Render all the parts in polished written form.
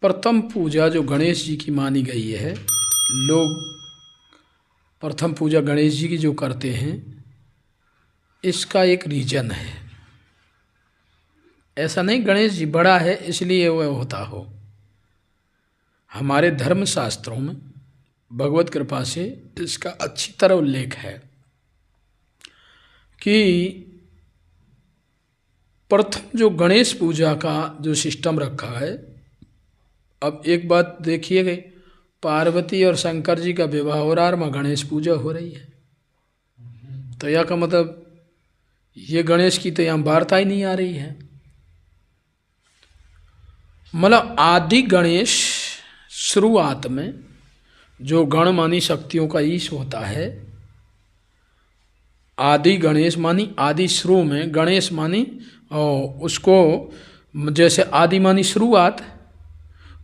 प्रथम पूजा जो गणेश जी की मानी गई है, लोग प्रथम पूजा गणेश जी की जो करते हैं, इसका एक रीजन है। ऐसा नहीं गणेश जी बड़ा है इसलिए वह होता हो। हमारे धर्म शास्त्रों में भगवत कृपा से इसका अच्छी तरह उल्लेख है कि प्रथम जो गणेश पूजा का जो सिस्टम रखा है। अब एक बात देखिए गई, पार्वती और शंकर जी का विवाह हो रहा है और गणेश पूजा हो रही है, तो यह का मतलब ये गणेश की तो यहाँ वार्ता ही नहीं आ रही है। मतलब आदि गणेश शुरुआत में जो गण मानी शक्तियों का ईश होता है, आदि गणेश मानी आदि शुरू में, गणेश मानी और उसको जैसे आदि मानी शुरुआत,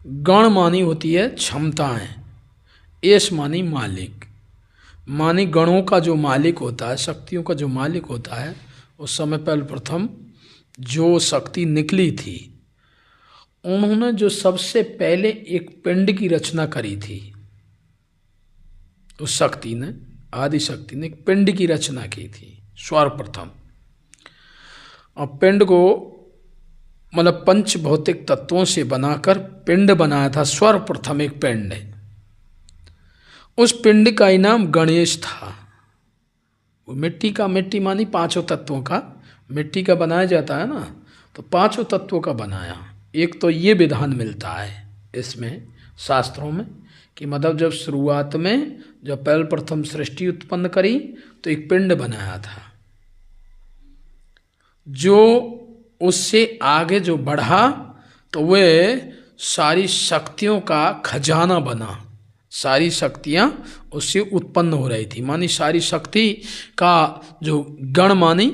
गण मानी होती है क्षमताएं, एस मानी मालिक, मानी गणों का जो मालिक होता है, शक्तियों का जो मालिक होता है। उस समय पहले प्रथम जो शक्ति निकली थी, उन्होंने जो सबसे पहले एक पिंड की रचना करी थी, उस शक्ति ने, आदि शक्ति ने एक पिंड की रचना की थी सर्वप्रथम। और पिंड को मतलब पंच भौतिक तत्वों से बनाकर पिंड बनाया था सर्वप्रथम एक पिंड। उस पिंड का ही नाम गणेश था। वो मिट्टी का, मिट्टी मानी पांचों तत्वों का, मिट्टी का बनाया जाता है ना, तो पांचों तत्वों का बनाया। एक तो ये विधान मिलता है इसमें शास्त्रों में कि मतलब जब शुरुआत में जब पहले प्रथम सृष्टि उत्पन्न करी तो एक पिंड बनाया था, जो उससे आगे जो बढ़ा तो वह सारी शक्तियों का खजाना बना। सारी शक्तियाँ उससे उत्पन्न हो रही थी, मानी सारी शक्ति का जो गण मानी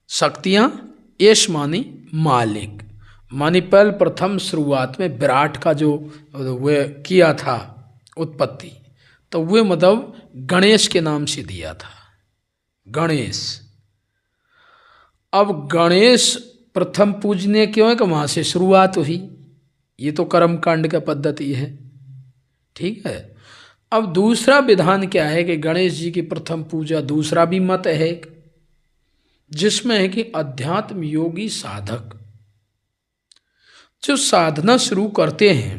शक्तियाँ, एश मानी मालिक, मानी पहल प्रथम शुरुआत में विराट का जो वह किया था उत्पत्ति, तो वह मतलब गणेश के नाम से दिया था, गणेश। अब गणेश प्रथम पूजने क्यों है कि वहाँ से शुरुआत हुई, ये तो कर्म कांड का पद्धति है, ठीक है। अब दूसरा विधान क्या है कि गणेश जी की प्रथम पूजा, दूसरा भी मत है जिसमें है कि अध्यात्म योगी साधक जो साधना शुरू करते हैं,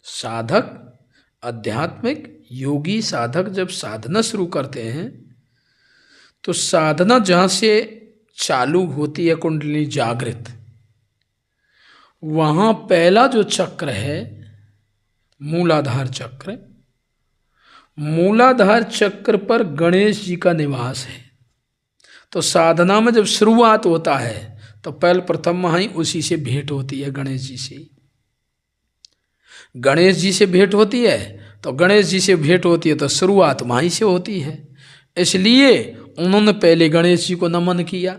साधक आध्यात्मिक योगी साधक जब साधना शुरू करते हैं तो साधना जहाँ से चालू होती है कुंडली जागृत, वहाँ पहला जो चक्र है मूलाधार चक्र, मूलाधार चक्र पर गणेश जी का निवास है। तो साधना में जब शुरुआत होता है तो पहले प्रथम वहाँ ही उसी से भेंट होती है, गणेश जी से। गणेश जी से भेंट होती है तो गणेश जी से भेंट होती है तो शुरुआत वहीं से होती है। इसलिए उन्होंने पहले गणेश जी को नमन किया।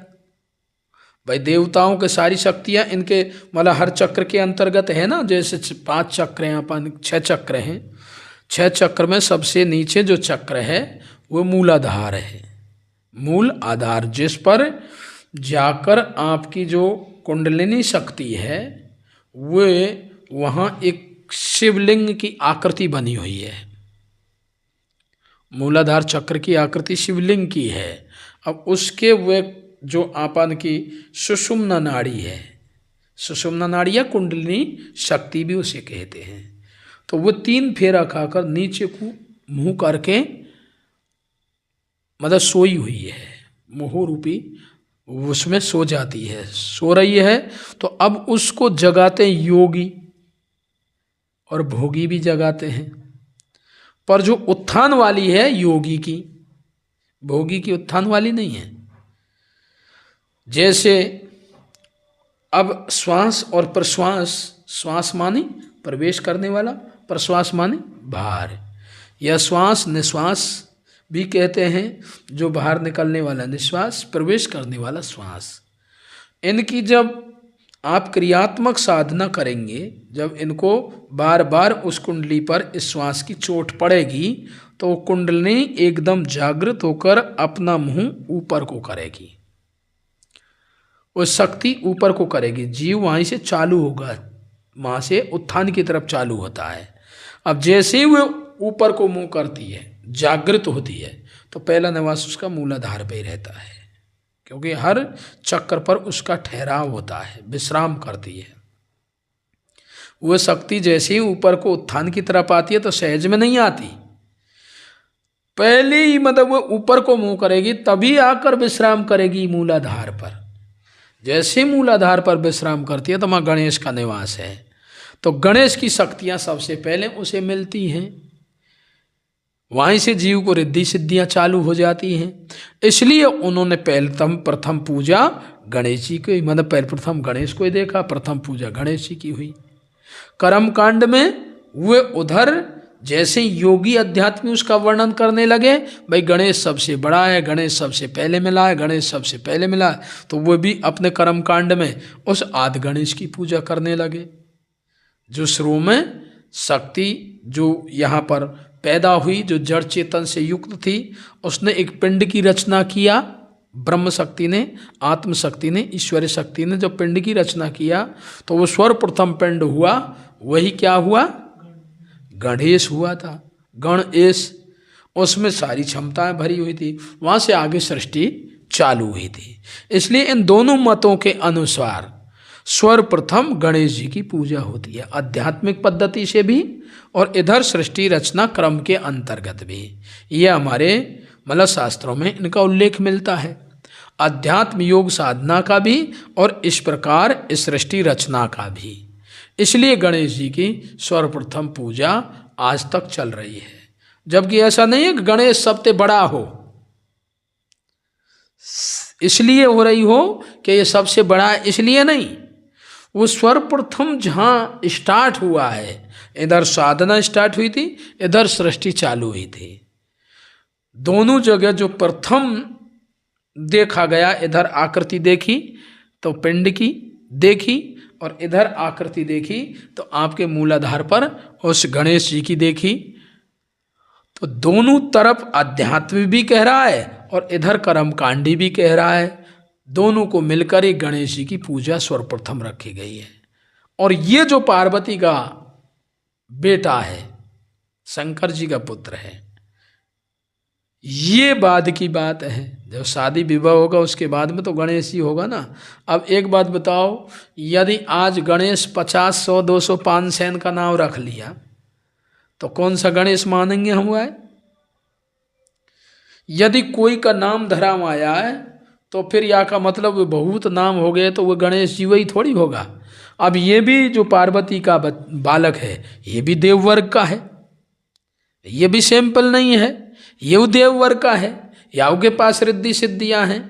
भाई देवताओं के सारी शक्तियाँ इनके मतलब हर चक्र के अंतर्गत है ना, जैसे 5 चक्र हैं, अपन 6 चक्र हैं, 6 चक्र में सबसे नीचे जो चक्र है वो मूलाधार है, मूल आधार, जिस पर जाकर आपकी जो कुंडलिनी शक्ति है वो वहाँ एक शिवलिंग की आकृति बनी हुई है। मूलाधार चक्र की आकृति शिवलिंग की है। अब उसके वे जो आपन की सुषुम्ना नाड़ी है, सुषुम्ना नाड़ी या कुंडलिनी शक्ति भी उसे कहते हैं, तो वो 3 फेरा खाकर नीचे को मुंह करके मतलब सोई हुई है, मोह रूपी उसमें सो जाती है, सो रही है। तो अब उसको जगाते योगी और भोगी भी जगाते हैं, पर जो उत्थान वाली है योगी की, भोगी की उत्थान वाली नहीं है। जैसे अब श्वास और प्रश्वास, श्वास मानी प्रवेश करने वाला, प्रश्वास मानी बाहर, या श्वास निश्वास भी कहते हैं, जो बाहर निकलने वाला निश्वास, प्रवेश करने वाला श्वास। इनकी जब आप क्रियात्मक साधना करेंगे, जब इनको बार बार उस कुंडली पर इस श्वास की चोट पड़ेगी तो कुंडली एकदम जागृत होकर अपना मुंह ऊपर को करेगी, वो शक्ति ऊपर को करेगी, जीव वहीं से चालू होगा वहाँ से उत्थान की तरफ चालू होता है। अब जैसे ही वो ऊपर को मुंह करती है, जागृत होती है, तो पहला निवास उसका मूलाधार पे ही रहता है, क्योंकि हर चक्र पर उसका ठहराव होता है, विश्राम करती है। वह शक्ति जैसे ही ऊपर को उत्थान की तरफ आती है तो सहज में नहीं आती, पहले ही मतलब वो ऊपर को मुंह करेगी, तभी आकर विश्राम करेगी मूलाधार पर। जैसे मूलाधार पर विश्राम करती है तो वहाँ गणेश का निवास है, तो गणेश की शक्तियाँ सबसे पहले उसे मिलती हैं, वहीं से जीव को रिद्धि सिद्धियाँ चालू हो जाती हैं। इसलिए उन्होंने प्रथम पूजा गणेश जी की, मतलब प्रथम गणेश को ही देखा, प्रथम पूजा गणेश जी की हुई। कर्म कांड में वे उधर जैसे योगी अध्यात्मी उसका वर्णन करने लगे, भाई गणेश सबसे बड़ा है, गणेश सबसे पहले मिला है, गणेश सबसे पहले मिला है, तो वो भी अपने कर्म कांड में उस आदि गणेश की पूजा करने लगे। जो शुरू में शक्ति जो यहाँ पर पैदा हुई, जो जड़ चेतन से युक्त थी, उसने एक पिंड की रचना किया, ब्रह्म शक्ति ने, आत्म शक्ति ने, ईश्वरी शक्ति ने जब पिंड की रचना किया तो वो सर्वप्रथम पिंड हुआ, वही क्या हुआ, गणेश हुआ था। गणेश, उसमें सारी क्षमताएं भरी हुई थी, वहाँ से आगे सृष्टि चालू हुई थी। इसलिए इन दोनों मतों के अनुसार सर्वप्रथम गणेश जी की पूजा होती है, आध्यात्मिक पद्धति से भी और इधर सृष्टि रचना क्रम के अंतर्गत भी। ये हमारे मतलब शास्त्रों में इनका उल्लेख मिलता है, अध्यात्म योग साधना का भी और इस प्रकार इस सृष्टि रचना का भी। इसलिए गणेश जी की सर्वप्रथम पूजा आज तक चल रही है, जबकि ऐसा नहीं है कि गणेश सबसे बड़ा हो, इसलिए हो रही हो कि ये सबसे बड़ा है, इसलिए नहीं, वो सर्वप्रथम जहाँ स्टार्ट हुआ है, इधर साधना स्टार्ट हुई थी, इधर सृष्टि चालू हुई थी। दोनों जगह जो प्रथम देखा गया, इधर आकृति देखी तो पिंड की देखी, और इधर आकृति देखी तो आपके मूलाधार पर उस गणेश जी की देखी। तो दोनों तरफ अध्यात्म भी कह रहा है और इधर कर्मकांडी भी कह रहा है, दोनों को मिलकर एक गणेश जी की पूजा सर्वप्रथम रखी गई है। और ये जो पार्वती का बेटा है, शंकर जी का पुत्र है, ये बाद की बात है, जब शादी विवाह होगा उसके बाद में तो गणेश ही होगा ना। अब एक बात बताओ, यदि आज गणेश 50, 100, 200, 500 का नाम रख लिया तो कौन सा गणेश मानेंगे हम? है यदि कोई का नाम धराम आया है तो फिर या का मतलब बहुत नाम हो गए तो वो गणेश जी वही थोड़ी होगा। अब ये भी जो पार्वती का बालक है, ये भी देव वर्ग का है, ये भी सैंपल नहीं है, ये वो देव वर्ग का है, या के पास रिद्धि सिद्धियां हैं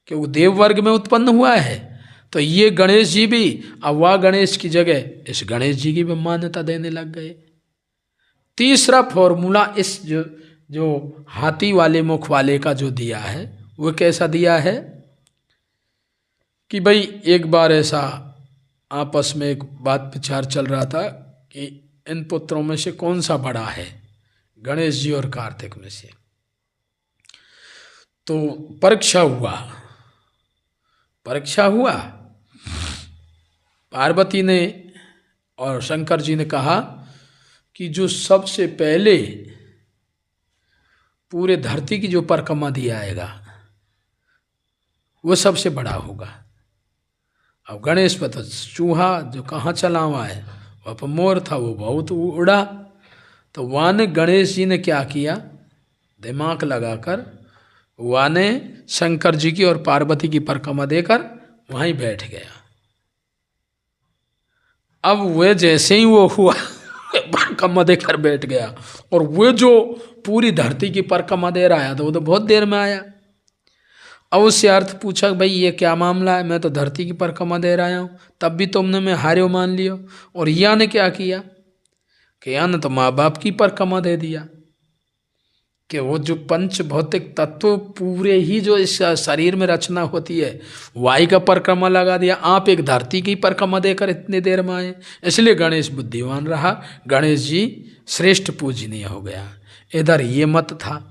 कि वो देव वर्ग में उत्पन्न हुआ है। तो ये गणेश जी भी अब वह गणेश की जगह इस गणेश जी की भी मान्यता देने लग गए। तीसरा फॉर्मूला इस जो हाथी वाले मुख वाले का जो दिया है, वो कैसा दिया है कि भाई एक बार ऐसा आपस में एक बात विचार चल रहा था कि इन पुत्रों में से कौन सा बड़ा है, गणेश जी और कार्तिक में से। तो परीक्षा हुआ, पार्वती ने और शंकर जी ने कहा कि जो सबसे पहले पूरे धरती की जो परिक्रमा दिया आएगा वो सबसे बड़ा होगा। अब गणेश पर तो चूहा जो कहाँ चला हुआ है, वह पर मोर था, वो बहुत उड़ा। तो वहाँ ने गणेश जी ने क्या किया, दिमाग लगाकर वहाँ ने शंकर जी की और पार्वती की परिक्रमा देकर वहीं बैठ गया। अब वे जैसे ही वो हुआ परिक्रमा देकर बैठ गया, और वो जो पूरी धरती की परिक्रमा दे रहा है तो वो तो बहुत देर में आया। अब उससे अर्थ पूछा, भाई ये क्या मामला है, मैं तो धरती की परिक्रमा दे रहा हूँ, तब भी तुमने मैं हार्यो मान लियो। और या ने क्या किया कि या ने तो माँ बाप की परिक्रमा दे दिया, कि वो जो पंच भौतिक तत्व पूरे ही जो इस शरीर में रचना होती है वायु का परिक्रमा लगा दिया। आप एक धरती की परिक्रमा देकर इतने देर में आए, इसलिए गणेश बुद्धिमान रहा, गणेश जी श्रेष्ठ पूजनीय हो गया। इधर ये मत था,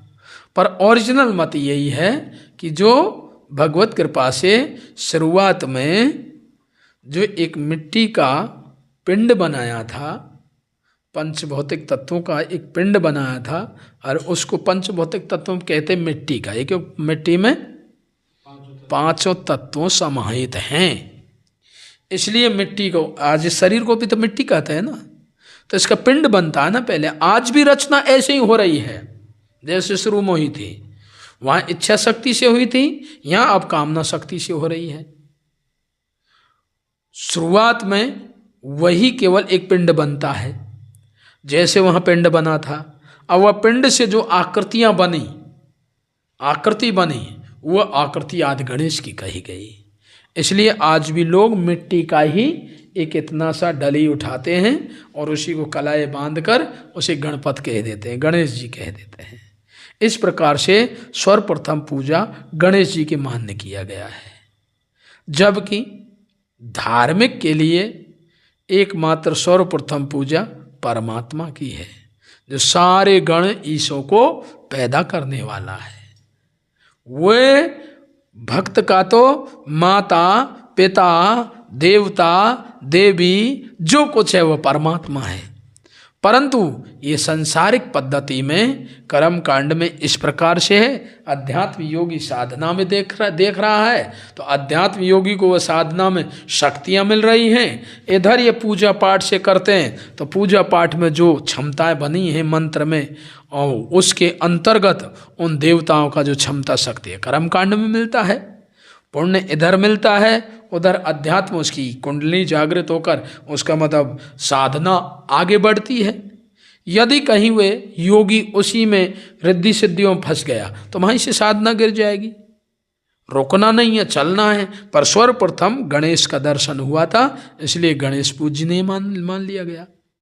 पर ओरिजिनल मत यही है कि जो भगवत कृपा से शुरुआत में जो एक मिट्टी का पिंड बनाया था, पंच भौतिक तत्वों का एक पिंड बनाया था, और उसको पंच भौतिक तत्वों कहते मिट्टी का। एक मिट्टी में पांचों तत्वों समाहित हैं, इसलिए मिट्टी को, आज इस शरीर को भी तो मिट्टी कहते हैं ना, तो इसका पिंड बनता है ना पहले। आज भी रचना ऐसे ही हो रही है जैसे शुरू में हुई थी। वहाँ इच्छा शक्ति से हुई थी, यहाँ अब कामना शक्ति से हो रही है। शुरुआत में वही केवल एक पिंड बनता है, जैसे वहाँ पिंड बना था। अब वह पिंड से जो आकृतियाँ बनी, आकृति बनी, वह आकृति आदि गणेश की कही गई। इसलिए आज भी लोग मिट्टी का ही एक इतना सा डली उठाते हैं और उसी को कलाए बांध कर उसे गणपत कह देते हैं, गणेश जी कह देते हैं। इस प्रकार से सर्वप्रथम पूजा गणेश जी के मान्य किया गया है, जबकि धार्मिक के लिए एकमात्र सर्वप्रथम पूजा परमात्मा की है, जो सारे गण ईशों को पैदा करने वाला है। वे भक्त का तो माता पिता देवता देवी जो कुछ है वह परमात्मा है, परंतु ये सांसारिक पद्धति में कर्म कांड में इस प्रकार से है। अध्यात्म योगी साधना में देख रहा है तो अध्यात्म योगी को वह साधना में शक्तियाँ मिल रही हैं। इधर ये पूजा पाठ से करते हैं तो पूजा पाठ में जो क्षमताएं बनी हैं मंत्र में, और उसके अंतर्गत उन देवताओं का जो क्षमता शक्ति है कर्म कांड में मिलता है। पुण्य इधर मिलता है, उधर अध्यात्म उसकी कुंडली जागृत होकर उसका मतलब साधना आगे बढ़ती है। यदि कहीं वे योगी उसी में रिद्धि सिद्धियों में फंस गया तो वहीं से साधना गिर जाएगी। रुकना नहीं है, चलना है। पर सर्वप्रथम गणेश का दर्शन हुआ था, इसलिए गणेश पूजनीय मान लिया गया।